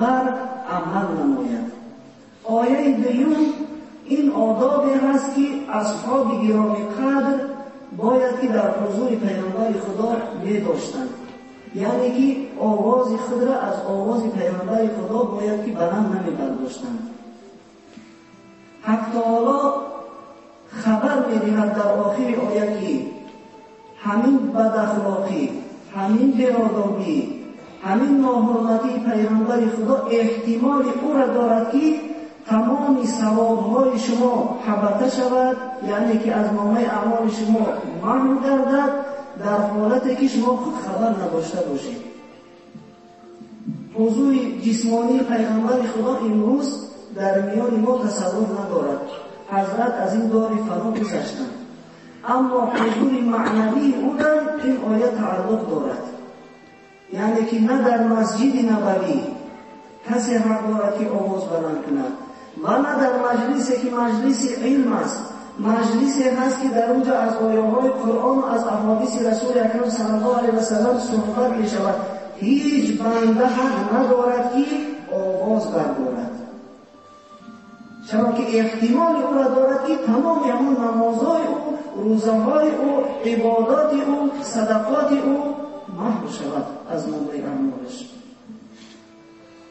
بر عمل نماید. آیه دوم این آدابی هست که اصحاب گرامی قدر باید که در حضور پیامبر خدا می داشتند. یعنی که آواز خود را از آواز پیامبر خدا باید که بلند نمی برداشتند. حق تعالی خبر می دهد در آخر آیه که همین بد اخلاقی، همین بی‌آدابی، همین ناحرمتی پیامبر خدا احتمال او را دارد که تمام ثواب‌های شما حبطه شود، یعنی که از نامه اعمال شما محو گردد، در حالتی که شما خود خبر نداشته باشید. حضور جسمانی پیامبر خدا امروز در میان ما تصور ندارد. حضرت از این دور فنا گذشتند، اما حضور معنوی او را این آیه تعلق دارد. یعنی که نه در مسجد نبوی کسی حق دارد که آواز بلند کند و نه در مجلسی که مجلس علم است، مجلسی هست که در اونجا از آیه‌های قرآن و از احادیث رسول اکرم صلی الله علیه و سلم صحبت می شود. هیچ بنده حق ندارد که آواز بردارد، چرا که احتمال او را دارد که تمام همون نمازهای او، روزه‌های او، عبادات او، صدقات او محو شود از نامه اعمالش.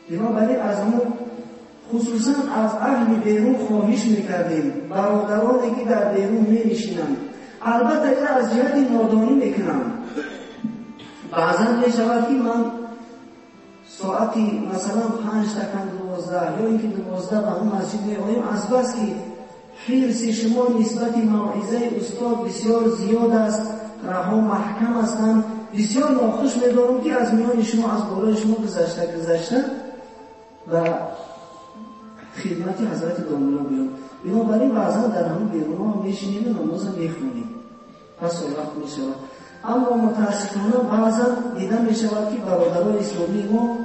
بنابراین از ما خصوصا از اهل بیرون خواهش میکردیم، برادرانی که در بیرون می‌نشینند، البته این از جهت نادانی میکنند. بعضا میشود که من ساعتی مثلا 5 دقیقه 12 یا اینکه 12 به اون مسجد میآییم، از بس که حرص شما نسبت موعظه استاد بسیار زیاد است، رها محکم هستند، بسیار ناخوش می‌دارم که از میان شما، از بالای شما گذشته و خدمت حضرت داملا بیام. بنابراین بعضا در همون بیرون ها میشینیم و نماز میخونیم، پس وقت میشود. اما متاسفانه بعضا دیده میشود که برادران اسلامی ما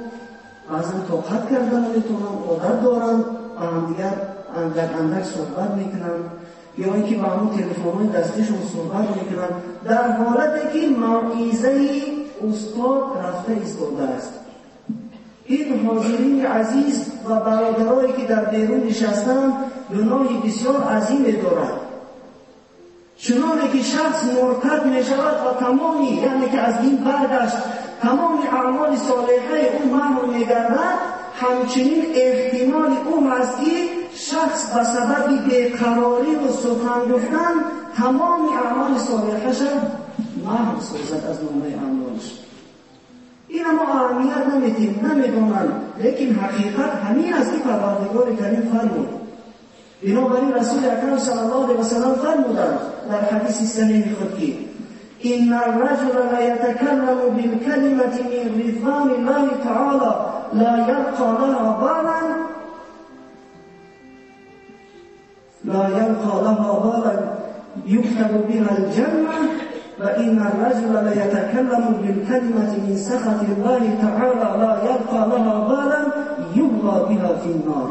بعضا طاقت کردن نمیتونن، عادت دارن و همدیگر اندک صحبت میکنن یا اینکه با همون تلفن‌های دستیشون صحبت میکنن، در حالتی که موعظه استاد رفته ایستاده است. این حاضرین عزیز و برادرایی که در بیرون نشستند گناهی بسیار عظیمی دارد. چنانه که شخص مرتد می شود و تمامی، یعنی که از دین برگشت، تمام اعمال صالحه او محو می گردد، همچنین احتمال او هست که شخص به سبب بیقراری و سخن گفتن تمام اعمال صالحه شد محو سازد از نامه اعمالش. این ما اهمیت نمیدونن، لیکن حقیقت همین است که پروردگار کریم فرمود. بنابراین رسول اکرم صلی الله علیه و سلم فرمودند در حدیث صحیح خود که ان الرجل لا يتكلم بالكلمه من رضوان الله تعالی لا يلقى لها بالا يكتب بها الجنه وإن الرجل لا يتكلم بالكلمة من سخط الله تعالى لا يلقى لها بالا يبغى بها في النار.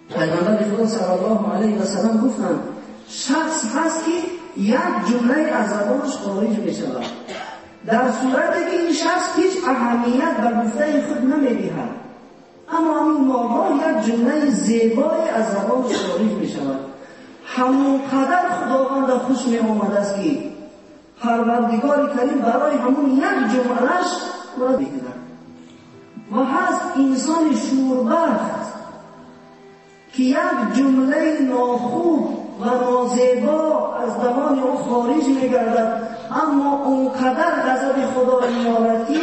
پیغمبر خدا صلی الله علیه و سلم گفتند شخص هست که یک جمله از زبانش خارج می شود، در صورتی که این شخص هیچ اهمیت به گفته خود نمیدهد، اما همین ناگاه یک جمله زیبایی از زبانش خارج می شود. همونقدر خداوند خوش می آمده است که پروردگار کریم برای همون یک جملهش را بگیرد. و هست انسان شوربخت که یک جمله ناخوب و نازیبا از زبان او خارج می‌گردد، اما اونقدر غضب خدا را می‌آورد که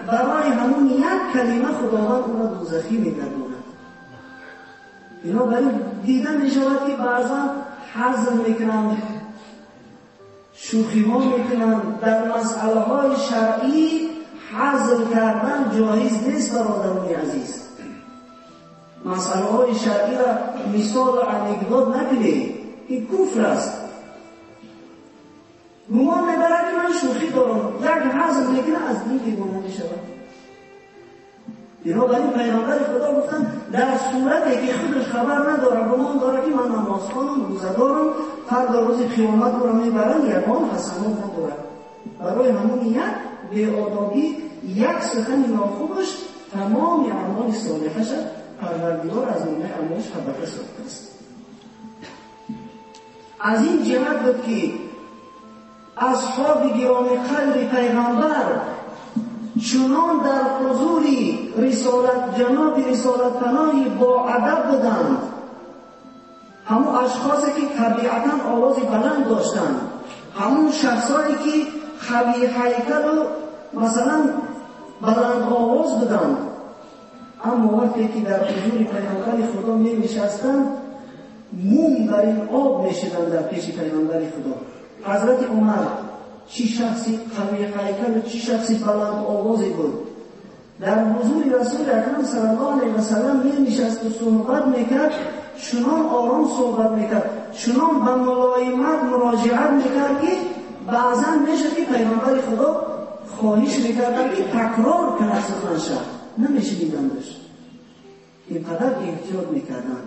برای همون یک کلمه خداوند او را دوزخی می‌گرداند. بنابراین دیده می‌شود که بعضا حزم می‌کنند، شوخی‌ها می‌کنند. در مسئله‌های شرعی حزم کردن جایز نیست برادران عزیز. مسئله‌های شرعی را مثال و انکدوت نگیرید، این کفر است. گمان می‌برد که من شوخی دارم، یک حزم می‌کنه از دین دیوانه می‌شود. بنابراین پیغمبر خدا گفتند در صورتی که خودش خبر نداره، گمان داره که من نماز خوانم، روزه دارم، فردا روز قیامت او را میبرند، یگان حسنات نداره. برای همون یک بی‌آدابی، یک سخن ناخوبش تمام اعمال صالحش پروردگار از نمونه اعمالش خبر ساخته است. از این جهت بود که اصحاب گرامی قدر پیغمبر چنان در حضور رسالت جناب رسالت پناهی با ادب بودند، همون اشخاصی که طبیعتا آواز بلند داشتند، همون شخصایی که قوی هیکل و مثلا بلند آواز بودند، اما وقتی که در حضور پیغمبر خدا می نشستند موم در این آب میشدند در پیش پیغمبر خدا. حضرت عمر چی شخصی قوی هیکل و چی شخصی بلند آوازی بود، در حضور رسول اکرم صلی الله علیه و سلم می نشست و صحبت میکرد، چنان آرام صحبت میکرد، چنان به ملایمت مراجعت میکرد که بعضا میشد که پیغمبر خدا خواهش میکردن که تکرار کنه سخنش، نمیشنیدندش، اینقدر احتیاط میکردن.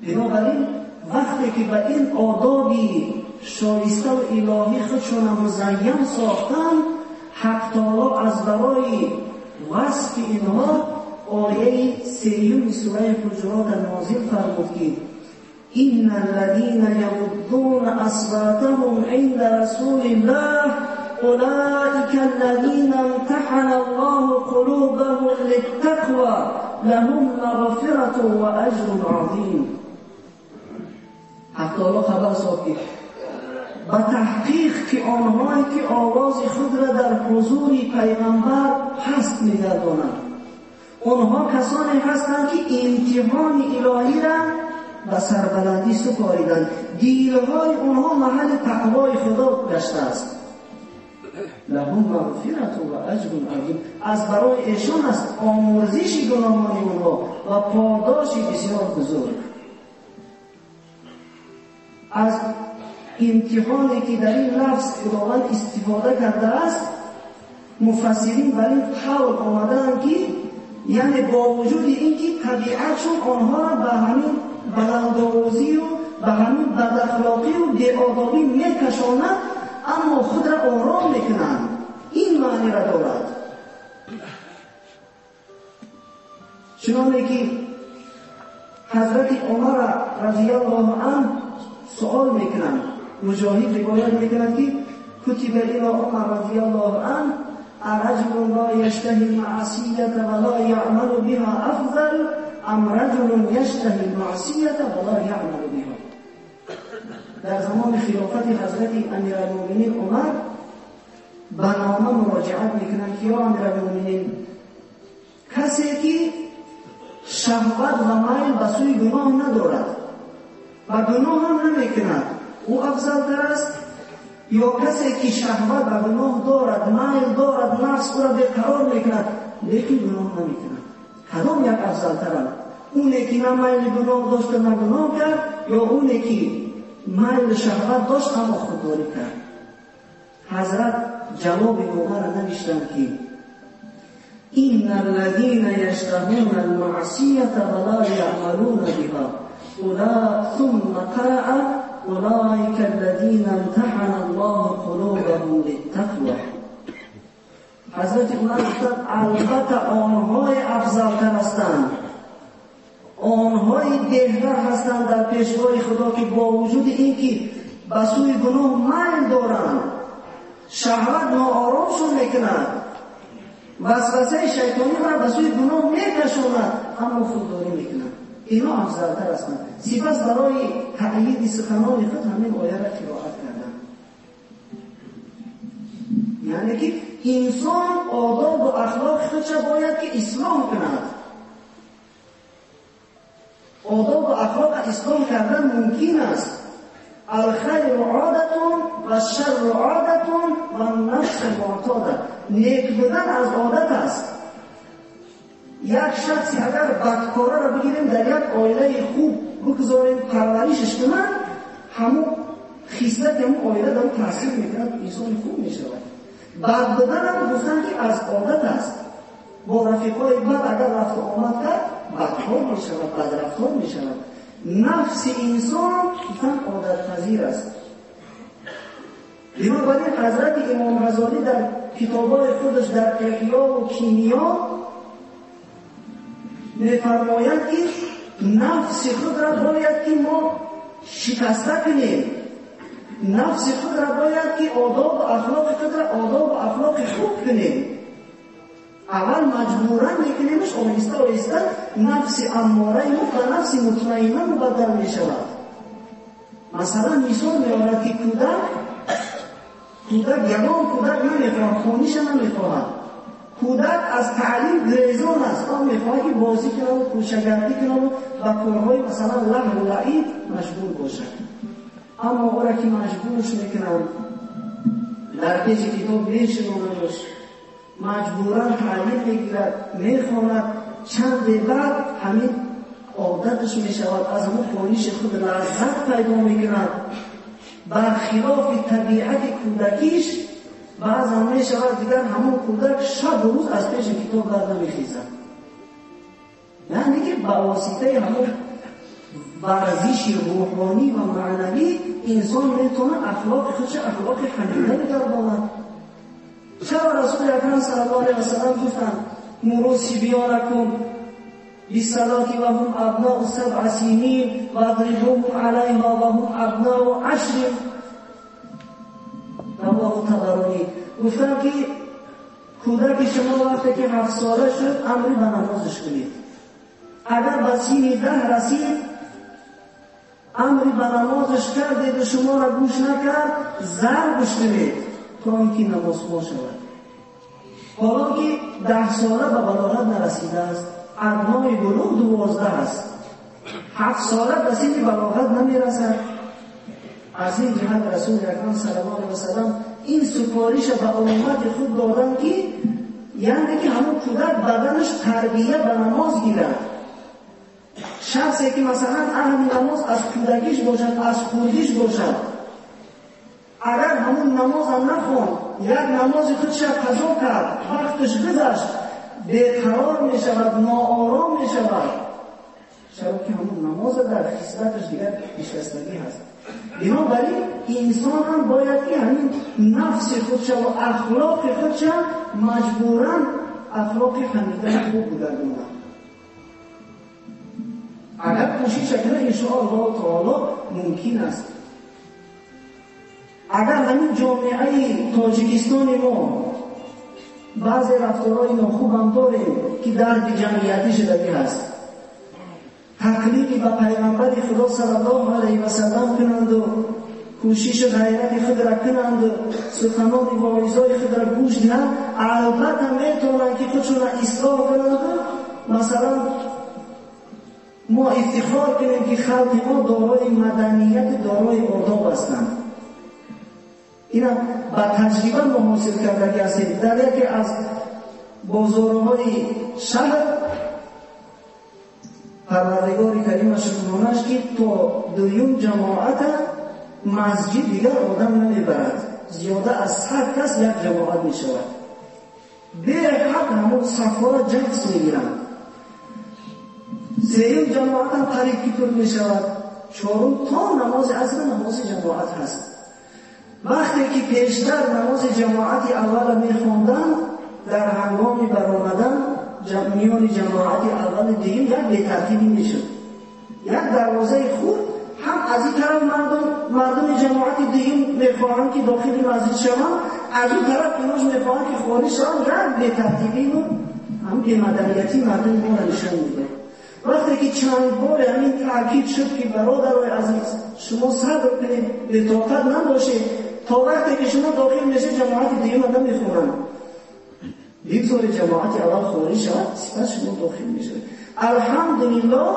بنابراین وقتی که به این آدابی شایسته و الهی خودشون مزین ساختن، حق تعالی از برای وصف اینها آیه 3 سوره حجرات نازل فرمود که ان الذين يغضون اصواتهم عند رسول الله اولئك الذين امتحن الله قلوبهم للتقوى لهم مغفرة واجر عظیم. حق تعالی خبر ساخت که به تحقیق که آنهایی که آواز خود را در حضور پیغمبر پست می‌گردانند، آنها کسانی هستند که امتحان الهی را به سربلندی سپاریدند، دیلهای آنها محل تقوای خدا گشته است. لهم مغفرة و اجر عظیم، از برای ایشان است آمرزش گناهان آنها و پاداش بسیار بزرگ. از امتحانی که در این لفظ خداوند استفاده کرده است، مفسرین بر این قول آمدند که یعنی با وجود اینکه طبیعتشون آنها را به همین بلندآوازی و به همین بداخلاقی و بی‌آدابی میکشاند، اما خود را آرام میکنند. این معنی را دارد. چنانه که حضرت عمر رضی الله عنه سوال میکنند، مجاهد روایت میکند که کتب الی عمر رضی الله عنه رجل لا یشتهی المعصیة ولا یعمل بها افضل ام رجل یشتهی المعصیة ولا یعمل بها. در زمان خلافت حضرت امیرالمؤمنین عمر به نامه مراجعت میکنند که یا امیرالمؤمنین، کسی که شهوت و میل به سوی گناه ندارد و گناه هم نمیکند او افضل تر است، یا کسی که شهوت و گناه دارد، میل دارد، نفس او را بیقرار میکند لیکن گناه نمیکند، کدام یک افضل تر است؟ اونی که نه میل گناه داشت نه گناه کرد، یا اونی که میل شهوت داشت اما خودداری کرد؟ حضرت جواب عمر را نوشتند که ان الذين يشتهون المعصية ولا يعملون بها ثم قرأ اولئك الذين امتحن الله قلوبهم للتقوى. حضرت عمر گفتند البته آنهای افضلتر هستند، آنهای بهتر هستند در پیشگاه خدا که با وجود اینکه به سوی گناه میل دارند، شهوت ناآرامشون میکند، وسوسه شیطانی را به سوی گناه میکشاند، اما خودداری میکنند، اینا افضلتر هستند. سپس برای تأیید سخنان خود همین آیه را قرائت کردند. یعنی که انسان آداب و اخلاق خودش باید که اصلاح کند. آداب و اخلاق اصلاح کردن ممکن است. الخیر عادتون و شر عادتون و نفس معتاده. نیک بودن از عادت است. یک شخصی اگر بدکاره را بگیریم در یک عائله خوب بگذاریم پرورشش کنن، همون خصلت همون عائله در تاثیر میکنند، انسان خوب میشود. بد بودن هم گفتن که از عادت است. با رفیقای بد اگر رفت آمد کرد بدکار میشود، بدرفتار میشود. نفس انسان گفتن عادت پذیر است. بنابراین حضرت امام غزالی در کتابای خودش در احیا و کیمیا می‌فرماید که نفس خود را باید که ما شکسته کنیم. نفس خود را باید که آداب و اخلاق خود را آداب و اخلاق خوب کنیم. اول مجبورا میکنیمش، آهسته آهسته نفس اماره ما به نفس مطمئنه مبدل میشود. مثلا مثال میآورد که کودک یگان کودک نمیخواهد، خونیش نمیخواهد. کودک از تعلیم گریزان است، آن میخواهد که بازی کنه و کوشگردی کنه و به کارهای مثلا لهو و لعب مشغول باشد. اما او را که مجبورش میکنن در پیش کتاب میشوننش، مجبورا تعلیم میگیرد، میخواند، چند بعد همین عادتش میشود، از همون خانیش خود لذت پیدا میکند. برخلاف طبیعت کودکیش بعضا میشود دیگر همون کودک شب و روز از پیش کتاب بر نمیخیزد. یعنی که با واسطه همون ورزش روحانی و معنوی انسان میتونه اخلاق خودش اخلاق حمیده بگرداند. چرا رسول اکرم صلی الله علیه و سلم گفتند مروا صبیانکم بالصلاة وهم ابناء 7 سنین واضربوهم علیها وهم ابناء 10. رواه طبرانی. گفتند که کودک شما وقتی که 7 ساله شد امری به نمازش کنید. اگر به سن 10 رسید امری به نمازش کردید و شما را گوش نکرد ضربش کنید تا اینکه نماز خوا شود. حالا که 10 ساله به بلاغت نرسیده است، ابنای بلوغ 12 است، 7 ساله به سن بلاغت نمیرسد. از این جهت رسول اکرم صلی الله علیه و سلم این سفارش به امت خود دادن که یعنی که همون کودک بدنش تربیه به نماز گیرد. شخصی که مثلا اهل نماز از کودکیش باشد، از خودیش باشد، اگر همون نماز هم نخوند، یک نماز خودش قضا کرد، وقتش گذشت، بیقرار می شود، ناآرام می شود، چرا که همون نماز در خصلتش دیگر پیشرفتگی هست. بنابراین انسان هم باید که همین نفس خودش و اخلاق خودش مجبوراً اخلاق حمیده خوب بگرداند. اگر کوشش کنه انشاءالله تعالی ممکن است. اگر همین جامعه تاجیکستان ما بعضی رفتارهای ناخوب هم داریم که درد جمعیتی شدگی هست، تقلیدی به پیغمبر خدا صلی الله علیه و سلم کنند و کوشش غیرت خود را کنند و سخنان واعظای خود را گوش دهند، البته میتونند که خودشون را اصلاح کنند. مثلا ما افتخار کنیم که خلق ما دارای مدنیت، دارای آداب هستند. اینا با تجربه ما حاصل کرده هستیم. در یکی از بازارهای شهر پروردگار کریم شکرانش که تا دویم جماعت مسجد دیگر آدم نمیبرد، زیاده از 100 کس یک جماعت می شود. به حد همون صفا را جنس می گیرند. سوم جماعت هم قریب که پر می شود. چهارم تا نماز عصر نماز جماعت هست. وقتی که پیشتر نماز جماعتی اول می خوندن، در هنگام برآمدن میان جماعت اول دیگه یک بی‌ترتیبی میشد. یک دروازه خود هم از این طرف مردم جماعت دیگه میخواهند که داخل مسجد شوند، از اون طرف اینوش میخواهند که خارج شوند. یک بی‌ترتیبی و هم بی‌مدنیتی مردم ما را نشان میده. وقتی که چند بار همین تاکید شد که برادرای عزیز شما صبر کنید، بطاقت نباشید، تا وقتی که شما داخل میشه جماعت دیگه مردم میخورند، بگذار جماعت اول خارج شد، سپس شما داخل میشه. الحمدلله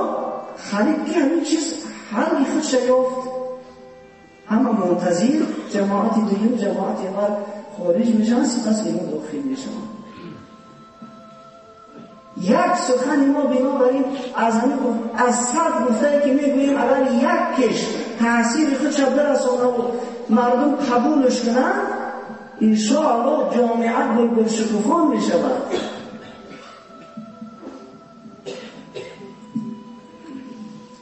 خرید که همین چیز حلی خودش یافت. همه منتظر جماعت دیگه جماعت اول خارج میشن، سپس اینا داخل میشن. یک سخن ما بنابراین از 100 گفته که میگوییم اگر یک کش تأثیر خودش برسانه و مردم قبولش کنن، انشاءالله جامعه بلبل شکوفان می شود.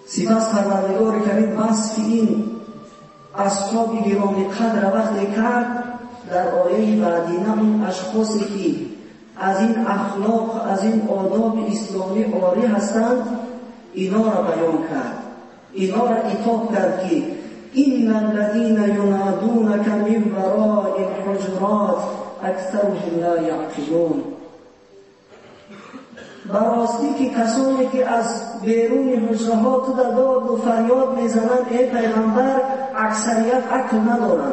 سپس پروردگار کریم وصف این اصحاب گرامی قدر وقتی کرد در آیه بعدی، اون اشخاصی که از این اخلاق، از این آداب اسلامی عاری هستند، اینا را بیان کرد، اینا را عتاب کرد که این الذین ینادونک من وراء الحجرات اکثرهم لا یعقلون. براستی که کسانی که از بیرون حجره ها تو در داد و فریاد میزنند ای پیغمبر، اکثریت عقل ندارند.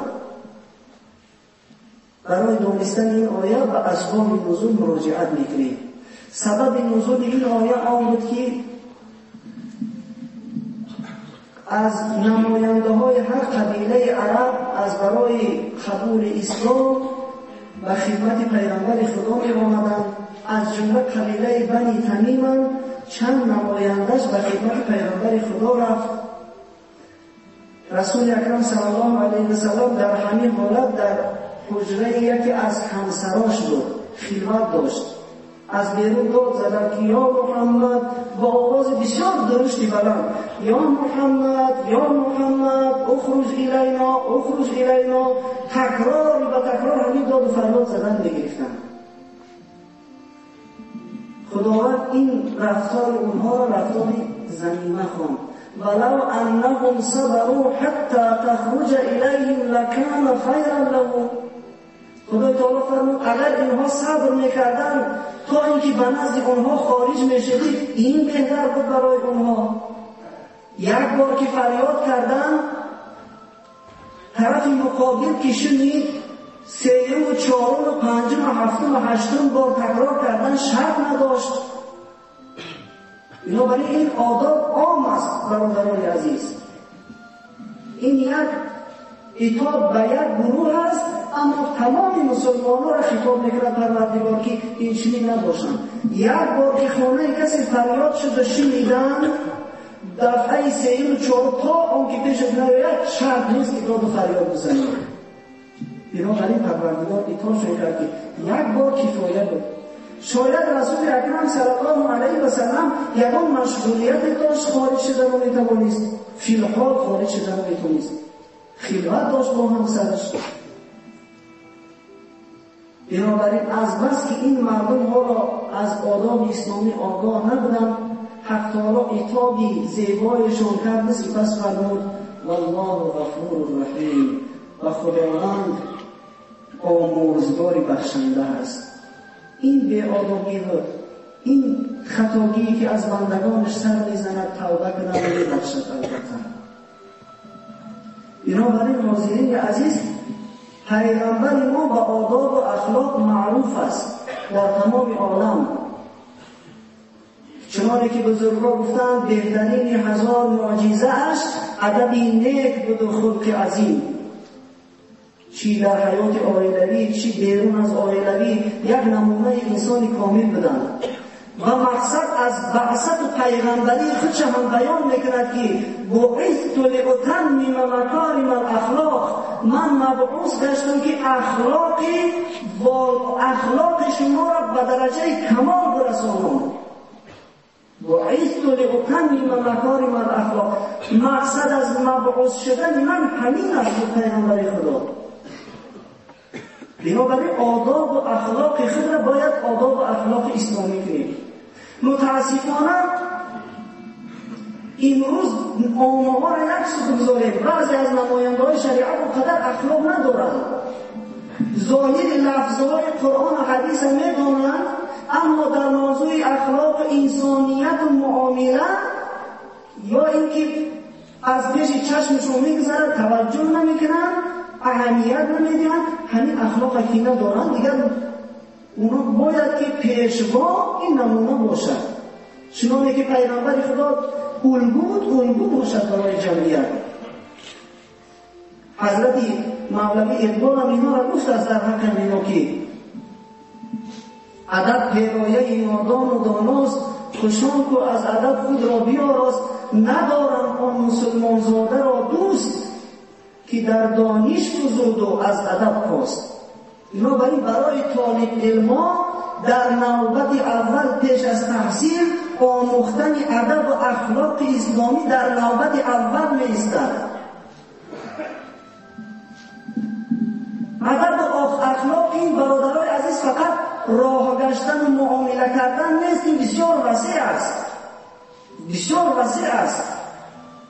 برای دانستن این آیه به اسباب نزول مراجعت میکنیم. سبب نزول این آیه آن بود که از نماینده های هر قبیله عرب از برای قبول اسلام و خدمت پیغمبر خدا می آمدند. از جمله قبیله بنی تمیم چند نمایندش به خدمت پیغمبر خدا رفت. رسول اکرم صلی الله علیه و سلم در همین حالت در حجره یکی از همسراش بود، خلوت داشت. از بیرون داد زدن که یا محمد، با آواز بسیار درشتی بلند، یا محمد یا محمد اخرج الینا اخرج الینا. تکرار و تکرار همین داد و فریاد زدن بگرفتن. خداوند این رفتار اونها را رفتار ذمیمه خواند. ولو انهم صبروا حتی تخرج الیهم لکان خیرا لهم. خدای تعالی فرمود اگر اینها صبر میکردن تا اینکه به نزد اونها خارج میشدید، این بهتر بود برای اونها. یک بار که فریاد کردن، طرف مقابل که شنید، سوم و چهارم و پنجم و هفتم و هشتم بار تکرار کردن، شرط نداشت. بنابراین این آداب عام است برادران عزیز. این یک خطاب به یک گروه است، اما تمام مسلمانان را خطاب میکند پروردگار که این چنین نباشند. یک بار که خانه کسی فریاد شد و شنیدن، دفعه سوم و چهارم تا آن که پیش نیاید شرط نیست که داد و فریاد بزنید. بنابراین پروردگار اطاعت کرد که یک بار کفایت بود. شاید رسول اکرم صلی الله علیه و سلم یگان مشغولیت داشت، خارج شدن و میتوانست، فی الحال خارج شدن و میتوانست، خلوت داشت با همسرش. بنابراین از بس که این مردم ها را از آداب اسلامی آگاه نبودند، حق تعالی عتابی زیبایشان کرد، سپس فرمود والله غفور رحیم، و خداوند آمرزگار بخشنده است. این بی‌آدابی و این خطاگیی که از بندگانش سر میزند توبه کنند و میبخشد البته. بنابراین حاضرین عزیز، پیغمبر ما به آداب و اخلاق معروف است در تمام عالم. چنانه که بزرگان گفتند بهترین 1000 معجزه اش ادبی نیک بود و خلق عظیم. چی در حیات عائلوی چی بیرون از عائلوی یک نمونه انسان کامل بودند. و مقصد از بعثت و پیغمبری خودش هم بیان میکند که بعثت لأتمم مکارم الاخلاق، من مبعوث گشتم که اخلاق شما را به درجه کمال برسانم. بعثت لأتمم مکارم الاخلاق، مقصد از مبعوث شدن من همین است پیغمبر خدا. بنابراین آداب و اخلاق خود را باید آداب و اخلاق اسلامی کنیم. متاسفانه امروز عامه را یک سو بگذاریم. بعضی از نماینده‌های شریعت و قدر اخلاق ندارند، ظاهر لفظهای قرآن و حدیث میدانند، اما در موضوع اخلاق انسانیت و معامله یا اینکه از پیش چشمشون میگذرد توجه نمیکنند، اهمیت نمیدن. همین اخلاق که ندارن دیگر اونا باید که پیشوا این نمونه باشد. چنانه که پیغمبر خدا الگو باشد برای جمعیت. حضرت مولوی اقبال هم اینا را گفت است در حق اینا که ادب پیرایه نادان و داناست، خوشان کو از ادب خود را بیاراست، ندارم آن مسلمان زاده را دوست که در دانش فزود و از ادب کاست. بنابراین برای طالب علما در نوبت اول پیش از تحصیل آموختن ادب و اخلاق اسلامی در نوبت اول می‌ایستد. ادب و اخلاق این برادرای عزیز فقط راه گشتن و معامله کردن نیست، این بسیار وسیع است، بسیار وسیع است.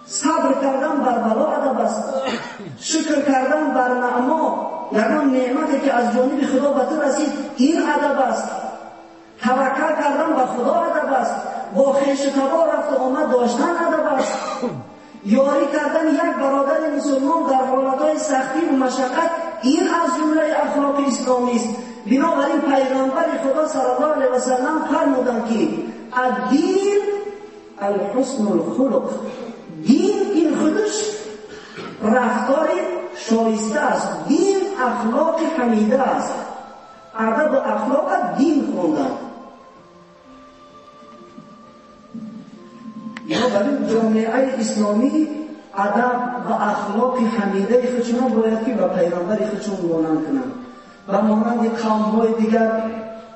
صبر کردن بر بلا ادب است، شکر کردن بر نعما، یگان نعمتی که از جانب خدا به تو رسید این ادب است. توکل کردن بر خدا ادب است، با خویش تبار رفت و آمد داشتن ادب است. یاری کردن یک برادر مسلمان در حالتهای سختی و مشقت این از جمله اخلاق اسلامی است. بنابراین پیغمبر خدا صلی الله علیه و سلم فرمودند که الدین الحسن الخلق، دین این خودش رفتار شایسته است، دین اخلاق حمیده است. ادب و اخلاق دین خوندن. بنابراین جامعه اسلامی ادب و اخلاق حمیده خودشون باید که به پیغمبر خودشون مانند کنند و مانند قوم‌های دیگر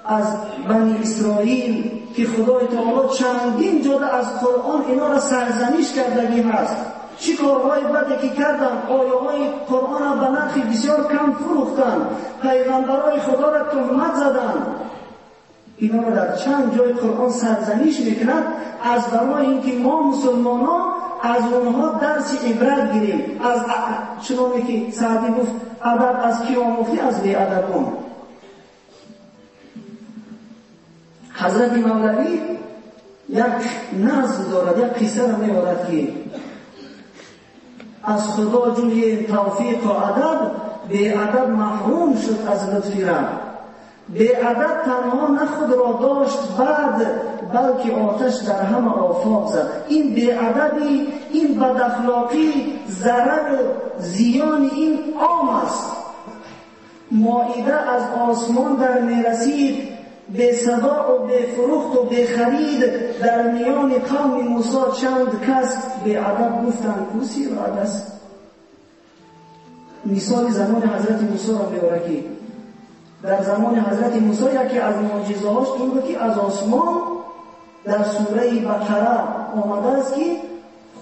از بنی اسرائیل که خدای تعالی چندین جا از قرآن اینا را سرزنش کردگی هست. چی کارهای بدی که کردن، آیه‌های قرآن را به نرخ بسیار کم فروختن، پیغمبرای خدا را تهمت زدن. اینا را در چند جای قرآن سرزنش میکند از برای اینکه ما مسلمانان از اونها درس عبرت گیریم. از چنانه که سعدی گفت ادب از کی آموختی؟ از بی ادبان. حضرت مولوی یک نظم دارد، یک قصه را می‌آورد که از خدا جوی توفیق و ادب بی ادب محروم شد از لطفی را. بی ادب تنها نه خود را داشت بعد، بلکه آتش در همه آفاق زد. این بی ادبی، این بد اخلاقی، ضرر زیان این عام است. مائده از آسمان در میرسید، به صدا و به فروخت و به خرید در میان قوم موسی چند کس به ادب گفتند کوسی و عدس. مثال زمان حضرت موسی را بیاره که در زمان حضرت موسی یکی از معجزه‌هاش این بود که از آسمان در سوره بقره آمده است که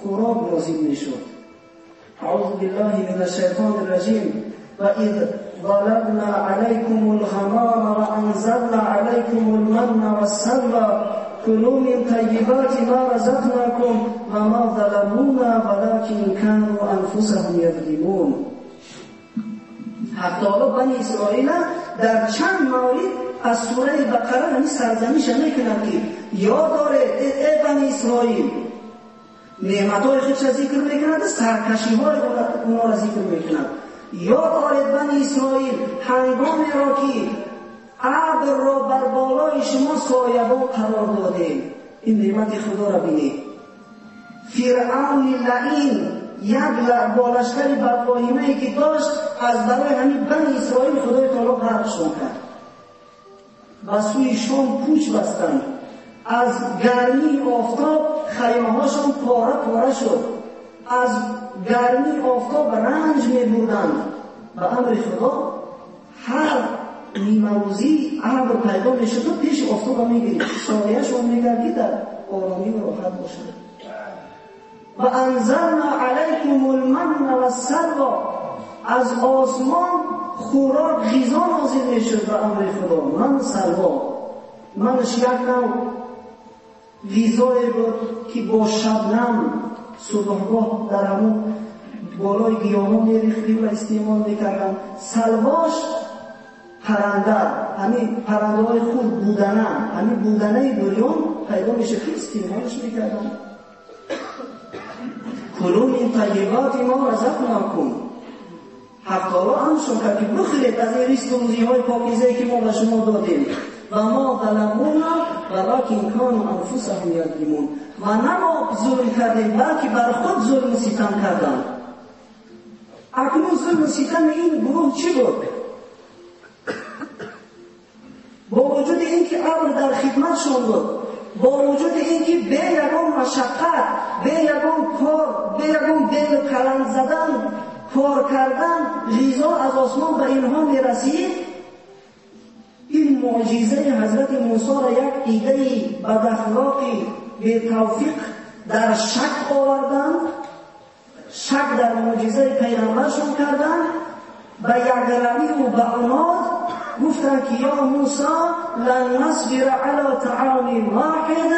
خوراک نازل میشد. اعوذ بالله من الشیطان الرجیم و اذ ضربنا علیکم الغمام و انزلنا علیکم المن والسلوى كلوا من طیبات ما رزقناکم و ما ظلمونا ولکن كانوا انفسهم یظلمون. حق تعالی بنی اسرائیل در چند مورد از سوره بقره همین سرزنش میکنند که یاد داره ای بنی اسرائیل نعمتهای خودش را ذکر میکنند، سرکشی‌های اونا را ذکر میکنند. یاد دارید بنی اسرائیل هنگامی را که ابر را بر بالای شما سایه‌بان قرار دادیم. این نعمت خدا را بینید. فرعون لعین یک بالشکری بدواهیمه‌ای که داشت از برای همین بنی اسرائیل خدای تعالی غرقشون کرد. و سوی شام کوچ بستند. از گرمی آفتاب خیمه‌هاشون پاره پاره شد. از گرمی آفتاب رنج می‌بردند. به امر خدا هر نیمه روزی ابر پیدا می‌شد و پیش آفتاب می‌گرفت. سایه‌شون می‌گردید در آرامی و راحت باشد. و انزلنا علیکم المن والسلوى، از آسمان خوراک غذا نازل میشد به امر خدا. من سلوا، منش یک نوع غذایی بود که با شبنم صبحگاه در همون بالای گیاهان میریختیم و استعمال میکردن. سلواش پرنده، همین پرنده های خود بودنه، همین بودنه بریان پیدا میشه که استعمالش میکردن. کلوا من طیبات ما رزقناکم. حق تعالی همشون کرد که بخورید از این ریزق و روزی‌های پاکیزه‌ای که ما به شما دادیم. و ما ظلمونا ولکن کانوا انفسهم یظلمون. و نه ما ظلم کردیم بلکه بر خود ظلم و ستم کردند. اکنون ظلم و ستم این گروه چی بود؟ با وجود اینکه ابر در خدمتشون بود، با وجود اینکه به یگان مشقت، به یگان کار، به یگان دل کلنگ زدن، کار کردن، غذا از آسمان به اینها میرسید، این معجزه حضرت موسی را یک ایده بد اخلاقی به توفیق در شک آوردند، شک در معجزه پیغمبرشون کردند، به یگانگی و به عناد گفتن که یا موسی لن نصبر علی طعام واحد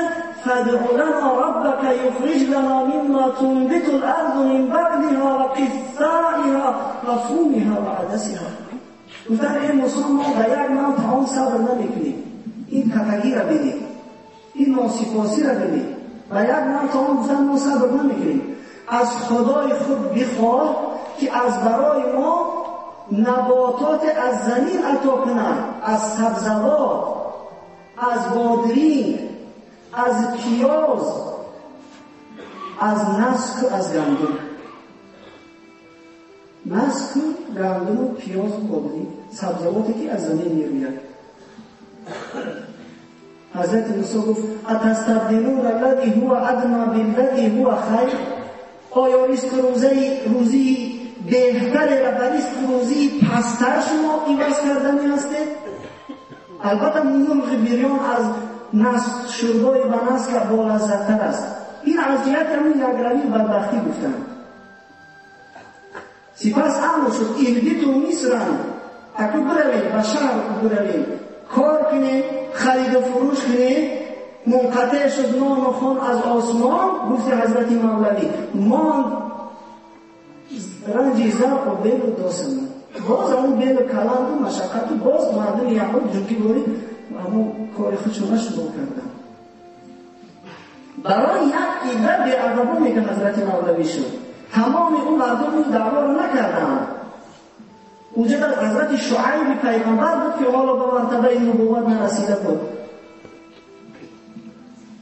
فادع لنا ربك يخرج لنا مما تنبت الارض من بقلها و قثائها و فومها و عدسها. گفتن ای موسی ما به یک نان طعام صبر نمیکنیم، این تفگی را بدید، این ناسپاسی را بدید. به یک نان طعام گفتن ما صبر نمیکنیم، از خدای خود بخواه که از برای ما نباتات از زمین عطا کنند، از سبزوات، از بادرین، از پیاز، از نسک و از گندم. نسک و گندم و پیاز و بادرین سبزواتی که از زمین میروید. حضرت موسی گفت اتستبدلون الذی هو ادنی بالذی هو خیر. آیا ریسک روزی بهتره و به ریسک روزی پستر شما عوض کردنی هسته؟ البته مرغ بریان از نسک شربای به نسک بالعزت‌تر است. این عذیت همین یک روی بدبختی گفتن. سپس امر شد اهبطوا مصر، اکنون بروید به شهر بروید، کار کنید، خرید و فروش کنید. منقطع شد نان و خوان از آسمان. گفت حضرت مولوی ما رنجی زرق و بیل و داستان باز همون بیل و کلند و مشقت و باز مردم یعقوب جوکی باری همون کار خودشون شروع کردن. برای یک ایده به عقبانی که حضرت مولوی شد تمام اون مردم دعوا رو نکردن. اونجا در حضرت شعیب پیغمبر بود که حالا به مرتبه نبوت نرسیده بود.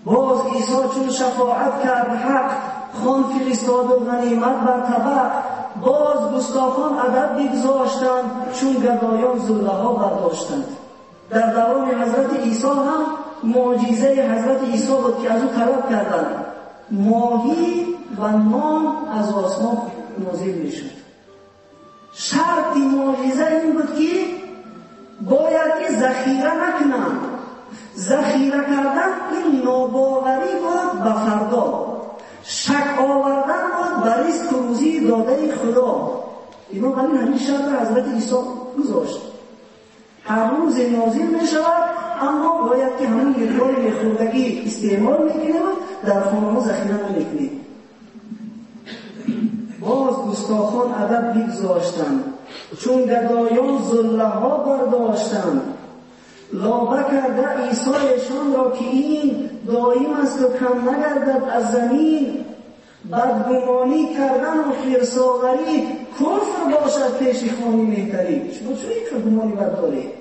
باز عیسی چون شفاعت کرد حق خان فرستاد و غنیمت بر طبق، باز گستاخان ادب بگذاشتند چون گدایان ذله ها برداشتند. در دوران حضرت عیسی هم معجزه حضرت عیسی بود که از او طلب کردند ماهی و نان از آسمان نازل میشد. شرط معجزه این بود که باید که ذخیره نکنند. ذخیره کردن این ناباوری بود به فردا، شک آوردن بود به ریسک و روزی داده خدا. اینا برای همین شرط حضرت عیسی گذاشت. هر روز نازل می شود اما باید که همین مقدار خوردگی استعمال میکنیم در خانه ها ذخیره نمیکنیم. باز گستاخان ادب بگذاشتند چون گدایان ذله ها برداشتند. لابه کرده عیسایشان را که این دائم است و کم نگردد از زمین. بدگمانی کردن و فرساوری کفر باشد پیش خانی مهتری. شما چون این گمانی بد دارید؟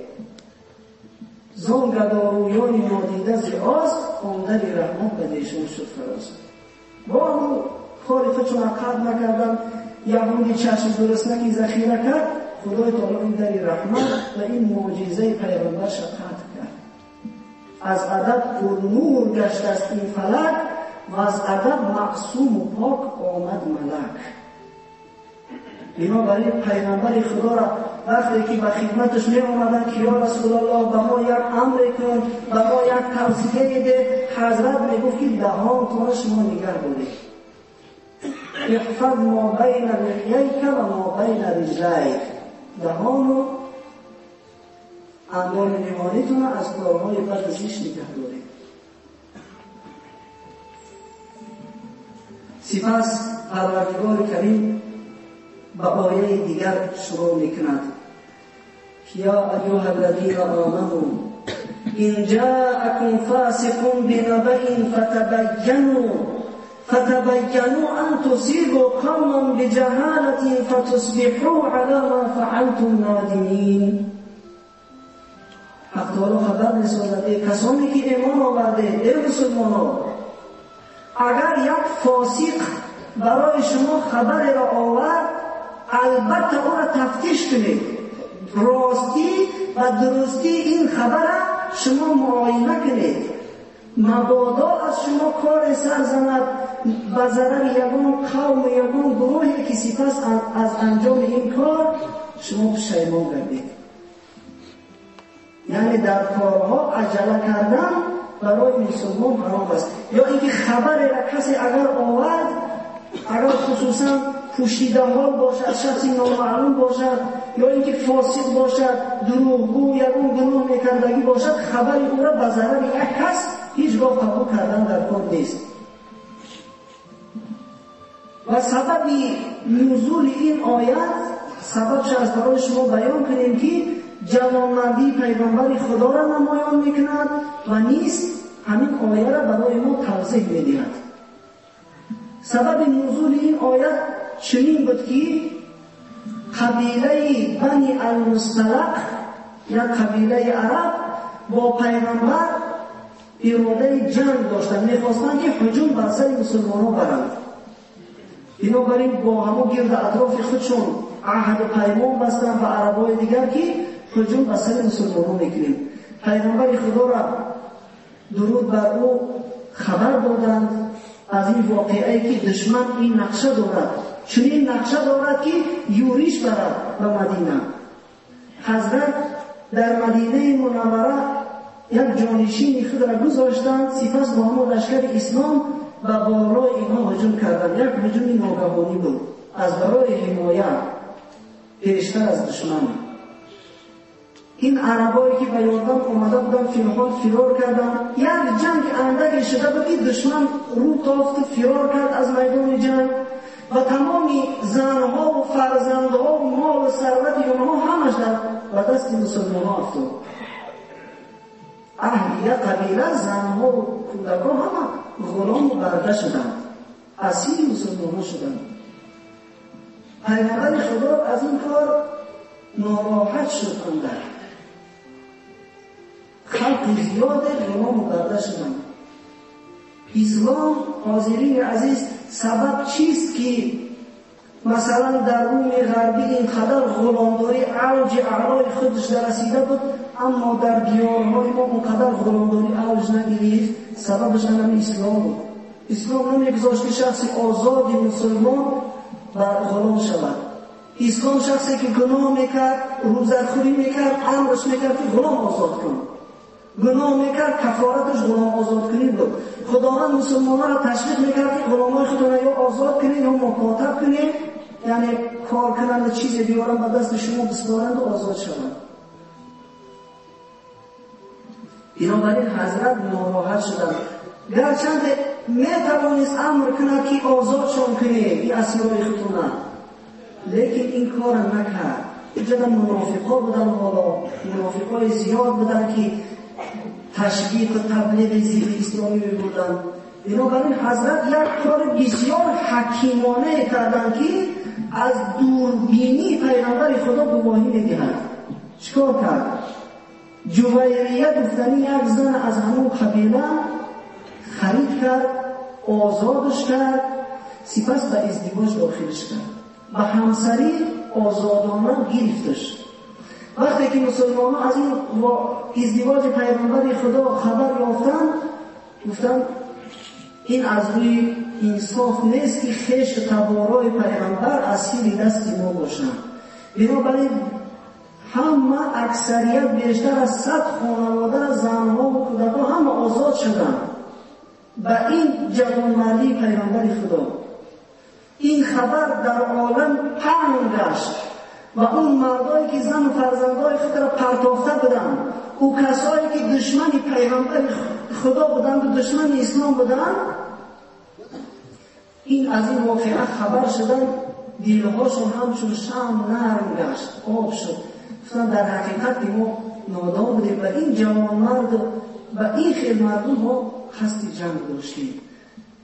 زان گدارویان نادیده زیاز آمدنی رحمت به دیشان شد فراز. با همون کاری خودشون عقد نکردن یهودی چشم درست نکی ذخیره کرد. خدای تعالی این دری رحمت و این معجزه پیغمبر شفاعت کرد. از ادب پر نور گشت است این فلک و از ادب معصوم و پاک آمد ملک. بنابراین پیغمبر خدا را وقتی که به خدمتش می آمدن که یا رسول الله به ما یک امر کن، به ما یک توصیه ده، حضرت می گفت که دهان تو شما نگه دارید. احفظ ما بین لحییک و ما بین رجلیک. دهان و اندام نهانیتون از کارهای بد زشت نگه دارید. سپس پروردگار کریم به آیه دیگر شروع میکند یا ایها الذین آمنوا ان جاءکم فاسق بنبأ فتبینوا ان تصیبوا قوما بجهالة فتصبحوا على ما فعلتم نادمین. حق تعالی خبر می‌سازد کسانی که ایمان آورده ای مسلمانان، اگر یک فاسق برای شما خبر را آورد البته او را تفتیش کنید، راستی و درستی این خبر شما معاینه کنید. مبادا از شما کار سر زند به ضرر یگان قوم و یگان گروهی که سپس از انجام این کار شما پشیمان گردید. یعنی در کارها عجله کردن برای مسلمان حرام است. یا اینکه خبر را کسی اگر آورد، اگر خصوصا پوشیده حال باشد، شخصی نامعلوم باشد یا اینکه فاسق باشد، دروغگو یا اون گناه میکردگی باشد، خبر او را به ضرر یک کس هیچگاه قبول کردن در کار نیست. و سبب نزول این آیت سببش از برای شما بیان کنیم که جوانمردی پیغمبر خدا را نمایان میکند و نیست همین آیه را برای ما توضیح میدهد. سبب نزول این آیت چنین بود که قبیله بنی المصطلق یا قبیله عرب با پیغمبر اراده جنگ داشتند، میخواستند که هجوم بر سر مسلمانان برند. بنابراین با همه گرد اطراف خودشون عهد و پیمان بستند و عربای دیگر که هجوم بر سر مسلمانان میکنیم. پیغمبر خدا را درود بر او خبر دادند از این واقعه که دشمن این نقشه دارد، چنین نقشه دارد که یوریش برد به مدینه. حضرت در مدینه منوره یک جانشین خود را گذاشتند، سپس با همه لشکر اسلام و بالای اینها هجوم کردند. یک هجوم ناگهانی بود از برای حمایت پیشتر از دشمن. این عربایی که به یاردن آمده بودن فیلحال فرار کردند. یک جنگ اندکی شده بود که دشمن رو تافت فرار کرد از میدان جنگ و تمام زنها و فرزندها و مال و ثروت اونها همش در دست مسلمانان افتاد. اهل یک قبیله زنها و کودکان همه غلام و برده شدند، اسیر مسلمانان شدند. پیغمبر خدا از این کار ناراحت شد. اندر خلق زیاد غلام و برده شدند. اسلام حاضرین عزیز سبب چیست که مثلا در روم غربی اینقدر غلامداری اوج اعلای خودش در رسیده بود، اما در دیارهای ما اونقدر غلامداری اوج نگرفت؟ سببش همین اسلام بود. اسلام نمیگذاشت که شخصی آزادی مسلمان بر غلام شود. اسلام شخصی که گناه میکرد، روزخوری میکرد، امرش میکرد که غلام آزاد کن. گناه میکرد، کفارتش غلام آزاد کنی بود. خداوند مسلمانان را تشویق میکرد که غلامای خود را یا آزاد کنید یا مکاتب کنید، یعنی کار کنند چیزی بیارن به دست شما بسپارند و آزاد شوند. بنابراین حضرت ناراحت شدند. گرچند میتوانست امر کند که آزادشان کنید این اسیرای خودتون، لیکن این کار نکرد. اینجا منافقا بودن، حالا منافقای زیاد بودن که تشویق و تبلیغ ضد اسلامی بودن. بنابراین حضرت یک کار بسیار حکیمانه کردند که از دوربینی پیغمبر خدا گواهی میدهند. چیکار کرد؟ جویریه گفتنی یک زن از همون قبیله خرید کرد، آزادش کرد، سپس به ازدواج داخلش کرد، به همسری آزادانه گرفتش. وقتی که مسلمانان از این ازدواج پیغمبر خدا خبر یافتند، گفتند این از روی انصاف نیست که خیش تبارای پیغمبر اسیر دست ما باشند. بنابراین همه اکثریت بیشتر از 100 خانواده زنها و کودکان همه آزاد شدند. به این جوانمردی پیغمبر خدا این خبر در عالم پهن گشت و اون مردایی که زن و فرزندای خود را پرتافته بودند، او کسایی که دشمن پیغمبر خدا بودند و دشمن اسلام بودند، این از این واقعه خبر شدند. دلهاشون همچون شمع نرم گشت، آب شد. گفتن در حقیقت ما نادان بودیم و این جوانمرد و این خیل مردم ما قصد جنگ داشتیم.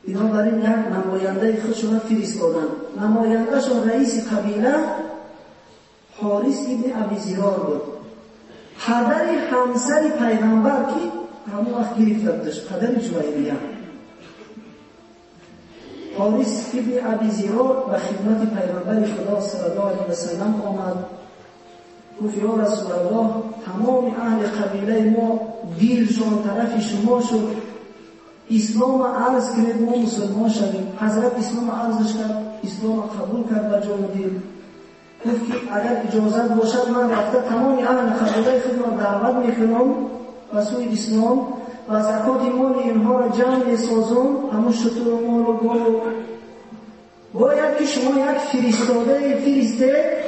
بنابراین یک نماینده خودشون فرستادند. نمایندهشون رئیس قبیله حارث ابن ابی زرار بود، پدر همسر پیغمبر که همون وقت گرفته بودش، پدر جویریه. حارث ابن ابی زرار به خدمت پیغمبر خدا صلی الله علیه و سلم آمد. گفت یا رسول الله، تمام اهل قبیله ما دیرشان طرف شما شد، اسلام عرض کنید ما مسلمان شدیم. حضرت اسلام عرضش کرد، اسلام قبول کرد به جان دل. گفت که اگر اجازت باشد من رفته تمام اهل قبیله خود را دعوت میکنم به سوی اسلام و زکات مال اینها را جمع میسازم، همون شتر و مال و گل و باید که شما یک فرستاده فرسته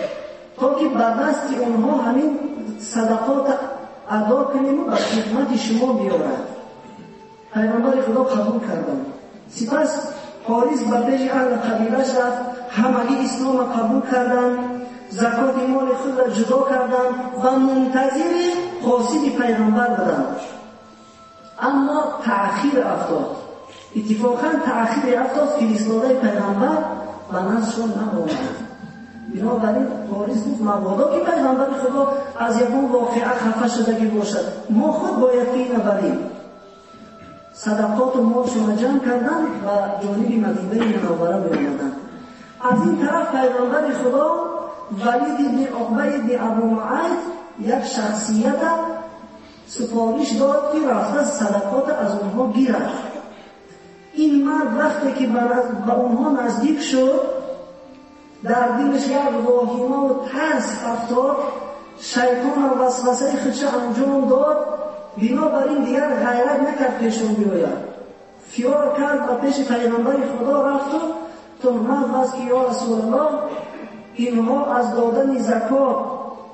تا که به دست اونها همین صدقات ادا کنیم و به خدمت شما بیارد. پیغمبر خدا قبول کردند. سپس حارث به پیش اهل قبیله‌اش رفت، همگی اسلام قبول کردند، زکات مال خود را جدا کردند و منتظر قاصد پیغمبر بودند. اما تأخیر افتاد. اتفاقا تأخیر افتاد، فرستاده پیغمبر به نزدشان نآمد. بنابراین حارث گفت مبادا که پیغمبر خدا از یکان واقعه خفه شدگی باشد، ما خود باید که اینو بریم. صدقات و مالشون جمع کردن و جانب مدینه منوره می‌آمدند. از این طرف پیغمبر خدا ولید بن عقبه بن ابو معیط یک شخصیت سفارش داد که رفته صدقات از اونها گیرد. این مرد وقتی که به اونها نزدیک شد، در دلش یک واهمه و ترس افتاد، شیطان و وسوسه خودش انجام داد. بنابراین دیگر غیرت نکرد پیشون بیاید، فرار کرد و پیش پیغمبر خدا رفت و تهمت بست که یا رسول الله اینها از دادن زکات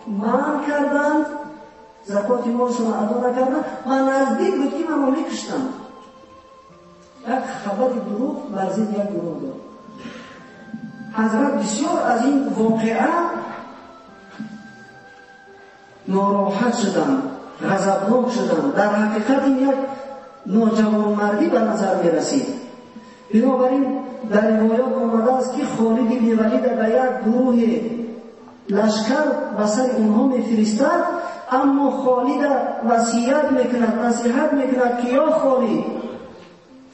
منع کردند، زکات مالشون ادا نکردند و نزدیک بود که من میکشتم. یک خبر دروغ بر ضد یک دروغ داد. حضرت بسیار از این واقعه ناراحت شدند، غضبناک شدند. در حقیقت این یک نوجوانمردی به نظر می رسید. بنابراین در روایات آمده است که خالد بن ولید به یک گروه لشکر به سر اونها می فرستد، اما خالد وصیت میکند، نصیحت میکند که یا خالد